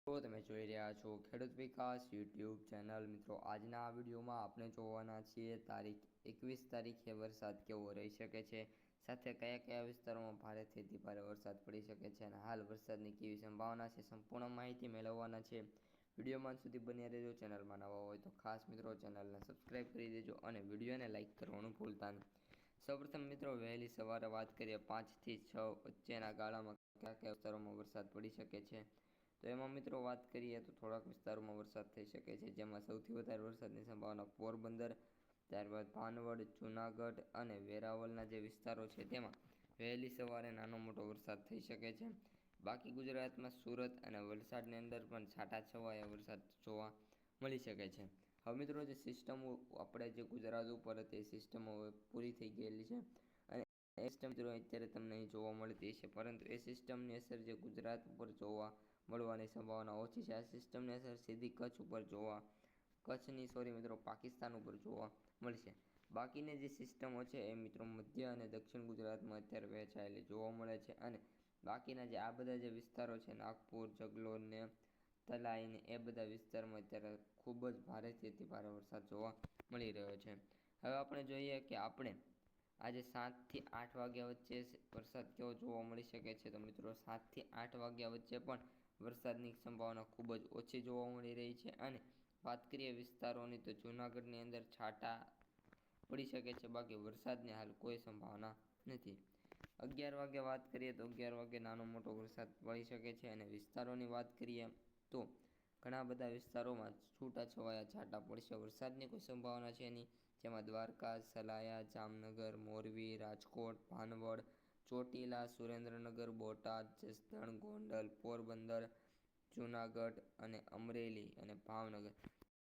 તો તમે જોઈ રહ્યા છો ખેડૂત વિકાસ યુટ્યુબ ચેનલ. મિત્રો, આજના આ વિડીયોમાં આપણે જોવાના છીએ તારીખ 21 તારીખે વરસાદ કેવો રહી શકે છે, સાથે કયા કયા વિસ્તારોમાં ભારેથી અતિભારે વરસાદ પડી શકે છે અને હાલ વરસાદની કેવી સંભાવના છે, સંપૂર્ણ માહિતી મેળવવાના છે. વિડીયોમાં સુધી બન્યા રહેજો. ચેનલમાં નવા હોય તો ખાસ મિત્રો ચેનલને સબસ્ક્રાઈબ કરી દેજો અને વિડીયોને લાઇક કરવાનું ભૂલતા નહીં. સૌપ્રથમ મિત્રો, વહેલી સવારે વાત કરીએ 5 થી 6 વચ્ચેના ગાળામાં કયા કયા વિસ્તારોમાં વરસાદ પડી શકે છે. તો એમાં મિત્રો વાત કરીએ તો થોડાક વિસ્તારોમાં વરસાદ થઈ શકે છે, જેમાં સૌથી વધારે વરસાદની સંભાવના પોરબંદર, ત્યારબાદ ભાનવડ, જૂનાગઢ અને વેરાવળના જે વિસ્તારો છે તેમાં વહેલી સવારે નાનો મોટો વરસાદ થઈ શકે છે. બાકી ગુજરાતમાં સુરત અને વલસાડની અંદર પણ છાંટાછવાયા વરસાદ જોવા મળી શકે છે. હવે મિત્રો, જે સિસ્ટમો આપણે જે ગુજરાત ઉપર હતી એ સિસ્ટમો પૂરી થઈ ગયેલી છે અને એ સિસ્ટમ મિત્રો અત્યારે તમને અહીં જોવા મળતી છે, પરંતુ એ સિસ્ટમની અસર જે ગુજરાત ઉપર જોવા મળવાની સંભાવના ઓછી છે. આ સિસ્ટમની અસર સીધી પાકિસ્તાન ઉપર જોવા મળશે. બાકીની જે સિસ્ટમો છે એ મિત્રો મધ્ય અને દક્ષિણ ગુજરાતમાં અત્યારે વહેંચાયેલી જોવા મળે છે અને બાકીના જે આ બધા જે વિસ્તારો છે, નાગપુર, જગલોન ને તલાઈ ને એ બધા વિસ્તારમાં અત્યારે ખૂબ જ ભારેથી અતિ ભારે વરસાદ જોવા મળી રહ્યો છે. હવે આપણે જોઈએ કે આપણે આજે 7 થી 8 વાગ્યા વચ્ચે વરસાદ કેવો જોવા મળી શકે છે. તો મિત્રો, 7 થી 8 વાગ્યા વચ્ચે પણ વરસાદની સંભાવના ખૂબ જ ઓછી જોવા મળી રહી છે અને વાત કરીએ વિસ્તારોની તો જૂનાગઢની અંદર છાંટા પડી શકે છે, બાકી વરસાદની હાલ કોઈ સંભાવના નથી. 11 વાગે વાત કરીએ તો 11 વાગે નાનો મોટો વરસાદ પડી શકે છે અને વિસ્તારોની વાત કરીએ તો ઘણા બધા વિસ્તારોમાં છૂટાછવાયા છાંટા પડશે. વરસાદની કોઈ સંભાવના છે નહીં, જેમાં દ્વારકા, સલાયા, જામનગર, મોરબી, રાજકોટ, ભાનવડ, ચોટીલા, સુરેન્દ્રનગર, બોટાદ, જસદણ, ગોંડલ, પોરબંદર, જૂનાગઢ અને અમરેલી અને ભાવનગર